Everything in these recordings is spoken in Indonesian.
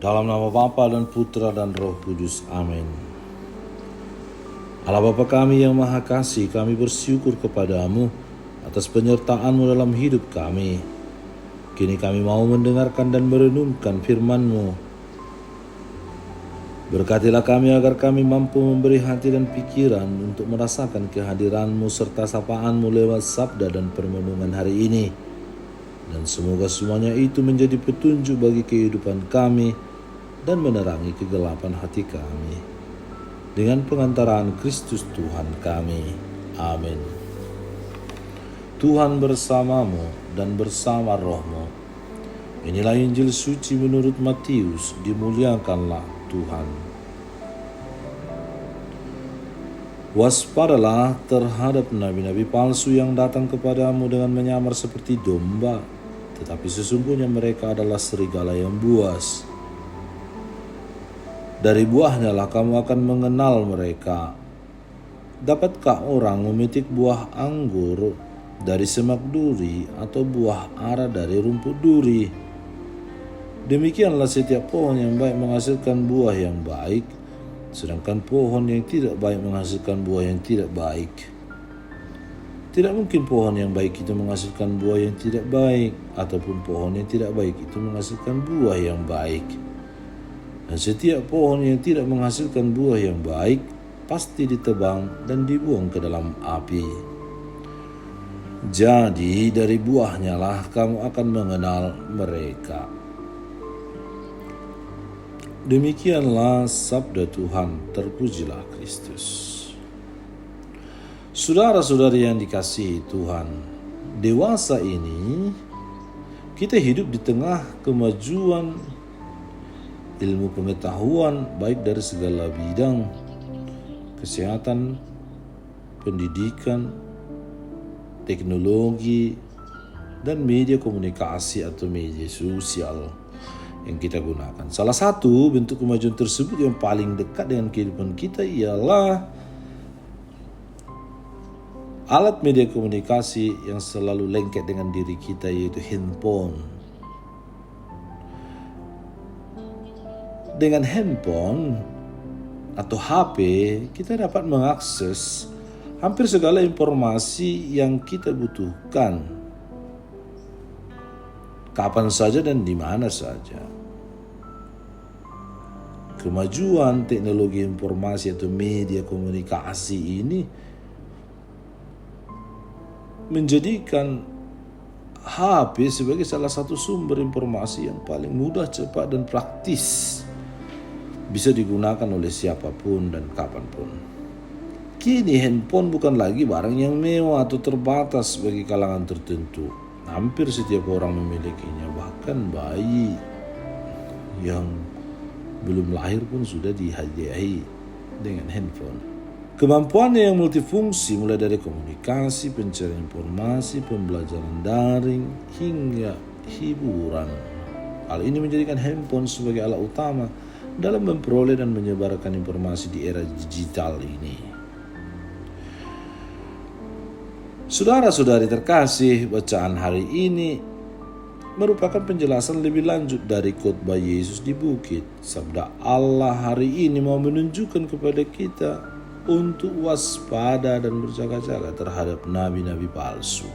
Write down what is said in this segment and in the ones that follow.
Dalam nama Bapa dan Putra dan Roh Kudus. Amin. Allah Bapa kami yang Maha Kasih, kami bersyukur kepadamu atas penyertaan-Mu dalam hidup kami. Kini kami mau mendengarkan dan merenungkan firman-Mu. Berkatilah kami agar kami mampu memberi hati dan pikiran untuk merasakan kehadiran-Mu serta sapaan-Mu lewat sabda dan permenungan hari ini. Dan semoga semuanya itu menjadi petunjuk bagi kehidupan kami dan menerangi kegelapan hati kami. Dengan pengantaraan Kristus Tuhan kami. Amin. Tuhan bersamamu dan bersama rohmu. Inilah Injil suci menurut Matius, dimuliakanlah Tuhan. Waspadalah terhadap nabi-nabi palsu yang datang kepadamu dengan menyamar seperti domba, tetapi sesungguhnya mereka adalah serigala yang buas. Dari buahnya lah kamu akan mengenal mereka. Dapatkah orang memetik buah anggur dari semak duri atau buah ara dari rumput duri? Demikianlah setiap pohon yang baik menghasilkan buah yang baik, sedangkan pohon yang tidak baik menghasilkan buah yang tidak baik. Tidak mungkin pohon yang baik itu menghasilkan buah yang tidak baik, ataupun pohon yang tidak baik itu menghasilkan buah yang baik. Dan setiap pohon yang tidak menghasilkan buah yang baik pasti ditebang dan dibuang ke dalam api. Jadi dari buahnya lah kamu akan mengenal mereka. Demikianlah sabda Tuhan, terpujilah Kristus. Saudara-saudari yang dikasihi Tuhan, dewasa ini kita hidup di tengah kemajuan ilmu pengetahuan baik dari segala bidang, kesehatan, pendidikan, teknologi, dan media komunikasi atau media sosial yang kita gunakan. Salah satu bentuk kemajuan tersebut yang paling dekat dengan kehidupan kita ialah alat media komunikasi yang selalu lengket dengan diri kita, yaitu handphone. Dengan handphone atau HP, kita dapat mengakses hampir segala informasi yang kita butuhkan, kapan saja dan di mana saja. Kemajuan teknologi informasi atau media komunikasi ini menjadikan HP sebagai salah satu sumber informasi yang paling mudah, cepat, dan praktis, bisa digunakan oleh siapapun dan kapanpun. Kini handphone bukan lagi barang yang mewah atau terbatas bagi kalangan tertentu. Hampir setiap orang memilikinya, bahkan bayi yang belum lahir pun sudah dihadiahi dengan handphone. Kemampuannya yang multifungsi, mulai dari komunikasi, pencarian informasi, pembelajaran daring, hingga hiburan. Hal ini menjadikan handphone sebagai alat utama dalam memperoleh dan menyebarkan informasi di era digital ini. Saudara-saudari terkasih, bacaan hari ini merupakan penjelasan lebih lanjut dari khotbah Yesus di bukit. Sabda Allah hari ini mau menunjukkan kepada kita untuk waspada dan berjaga-jaga terhadap nabi-nabi palsu.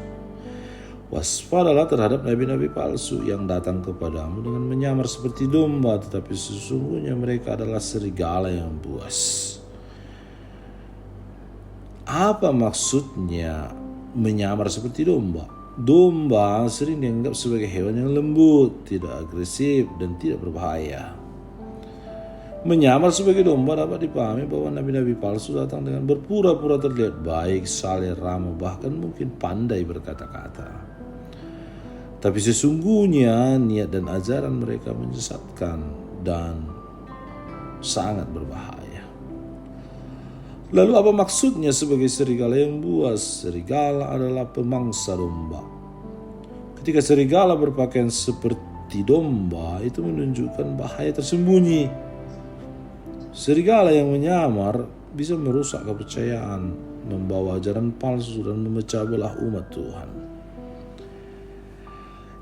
Waspadalah terhadap nabi-nabi palsu yang datang kepadamu dengan menyamar seperti domba, tetapi sesungguhnya mereka adalah serigala yang buas. Apa maksudnya menyamar seperti domba? Domba sering dianggap sebagai hewan yang lembut, tidak agresif, dan tidak berbahaya. Menyamar sebagai domba dapat dipahami bahwa nabi-nabi palsu datang dengan berpura-pura terlihat baik, saleh, ramah, bahkan mungkin pandai berkata-kata. Tapi sesungguhnya niat dan ajaran mereka menyesatkan dan sangat berbahaya. Lalu apa maksudnya sebagai serigala yang buas? Serigala adalah pemangsa domba. Ketika serigala berpakaian seperti domba, itu menunjukkan bahaya tersembunyi. Serigala yang menyamar bisa merusak kepercayaan, membawa ajaran palsu, dan memecah belah umat Tuhan.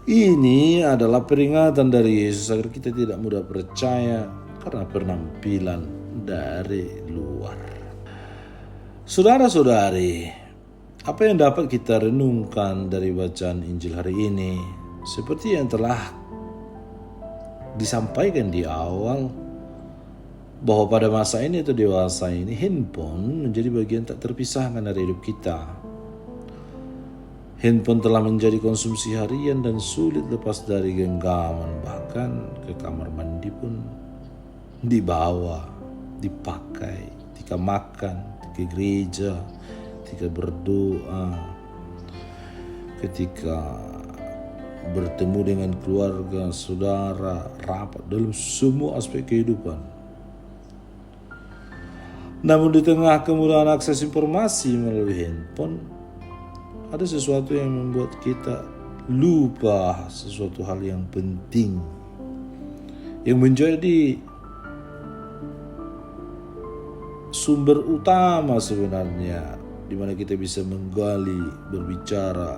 Ini adalah peringatan dari Yesus agar kita tidak mudah percaya karena penampilan dari luar. Saudara-saudari, apa yang dapat kita renungkan dari bacaan Injil hari ini? Seperti yang telah disampaikan di awal, bahwa pada masa ini atau dewasa ini, handphone menjadi bagian tak terpisahkan dari hidup kita. Handphone telah menjadi konsumsi harian dan sulit lepas dari genggaman. Bahkan ke kamar mandi pun dibawa, dipakai ketika makan, ke gereja, ketika berdoa, ketika bertemu dengan keluarga, saudara, rapat, dalam semua aspek kehidupan. Namun di tengah kemudahan akses informasi melalui handphone, ada sesuatu yang membuat kita lupa sesuatu hal yang penting, yang menjadi sumber utama sebenarnya, di mana kita bisa menggali, berbicara,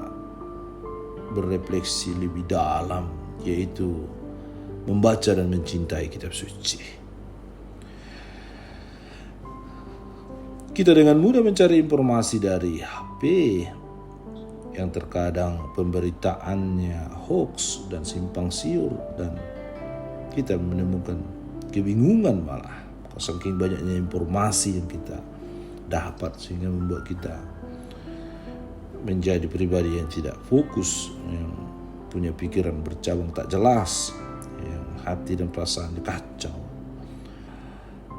berefleksi lebih dalam, yaitu membaca dan mencintai kitab suci. Kita dengan mudah mencari informasi dari HP, yang terkadang pemberitaannya hoax dan simpang siur, dan kita menemukan kebingungan malah saking banyaknya informasi yang kita dapat, sehingga membuat kita menjadi pribadi yang tidak fokus, yang punya pikiran bercabang tak jelas, yang hati dan perasaan kacau.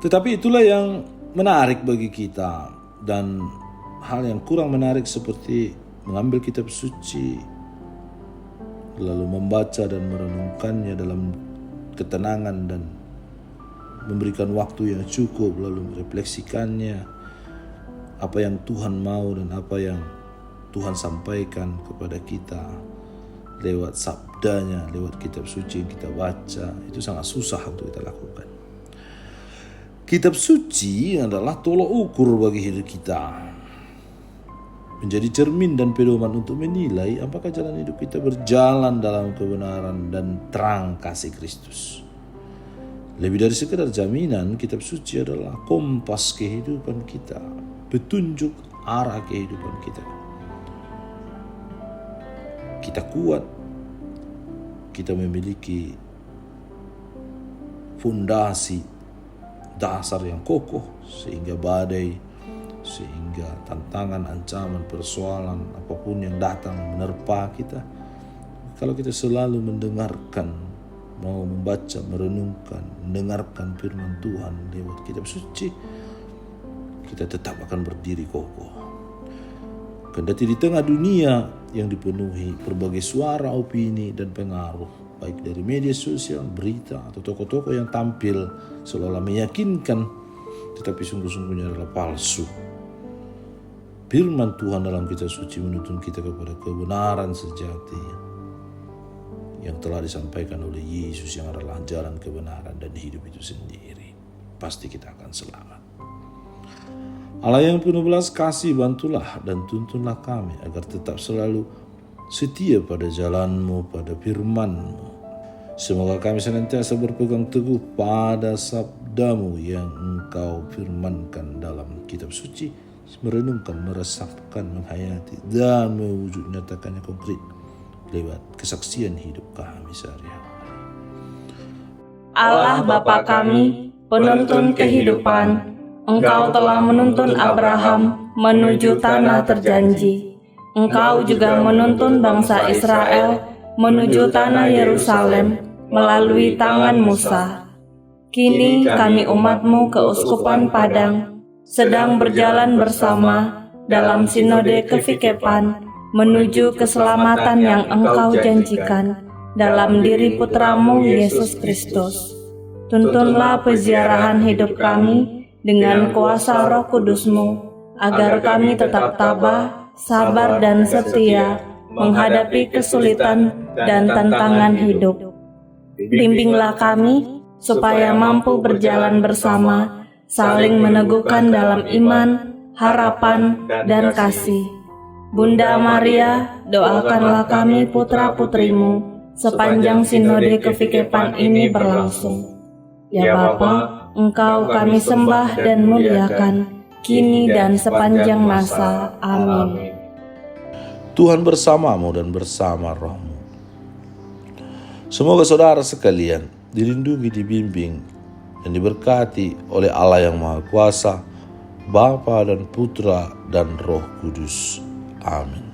Tetapi itulah yang menarik bagi kita, dan hal yang kurang menarik seperti mengambil kitab suci, lalu membaca dan merenungkannya dalam ketenangan dan memberikan waktu yang cukup, lalu merefleksikannya, apa yang Tuhan mau dan apa yang Tuhan sampaikan kepada kita lewat sabdanya, lewat kitab suci yang kita baca. Itu sangat susah untuk kita lakukan. Kitab suci adalah tolok ukur bagi hidup kita, menjadi cermin dan pedoman untuk menilai apakah jalan hidup kita berjalan dalam kebenaran dan terang kasih Kristus. Lebih dari sekedar jaminan, kitab suci adalah kompas kehidupan kita, petunjuk arah kehidupan kita. Kita kuat, kita memiliki fondasi dasar yang kokoh, sehingga badai, sehingga tantangan, ancaman, persoalan apapun yang datang menerpa kita, kalau kita selalu mendengarkan, mau membaca, merenungkan, mendengarkan firman Tuhan lewat kitab suci, kita tetap akan berdiri kokoh. Kendati di tengah dunia yang dipenuhi berbagai suara, opini, dan pengaruh, baik dari media sosial, berita, atau tokoh-tokoh yang tampil seolah-olah meyakinkan, tetapi sungguh-sungguhnya adalah palsu. Firman Tuhan dalam kitab suci menuntun kita kepada kebenaran sejati yang telah disampaikan oleh Yesus, yang adalah jalan kebenaran dan hidup itu sendiri. Pasti kita akan selamat. Allah yang penuh belas kasih, bantulah dan tuntunlah kami agar tetap selalu setia pada jalan-Mu, pada firman-Mu. Semoga kami senantiasa berpegang teguh pada sabda-Mu yang Engkau firmankan dalam kitab suci, merenungkan, meresapkan, menghayati, dan mewujud nyatakannya konkret lewat kesaksian hidup kami sehari-hari. Allah Bapa kami, penuntun kehidupan, Engkau telah menuntun Abraham menuju tanah terjanji. Engkau juga menuntun bangsa Israel menuju tanah Yerusalem melalui tangan Musa. Kini kami umat-Mu keuskupan Padang sedang berjalan bersama dalam sinode kefikepan menuju keselamatan yang Engkau janjikan dalam diri Putra-Mu Yesus Kristus. Tuntunlah peziarahan hidup kami dengan kuasa Roh Kudus-Mu, agar kami tetap tabah, sabar dan setia menghadapi kesulitan dan tantangan hidup. Bimbinglah kami supaya mampu berjalan bersama, saling meneguhkan dalam iman, harapan, dan kasih. Bunda Maria, doakanlah kami putra-putrimu sepanjang sinode kefikepan ini berlangsung. Ya Bapa, Engkau kami sembah dan muliakan, kini dan sepanjang masa. Amin. Tuhan bersamamu dan bersama rohmu. Semoga saudara sekalian dilindungi, dibimbing, dan diberkati oleh Allah yang Maha Kuasa, Bapa dan Putra dan Roh Kudus. Amin.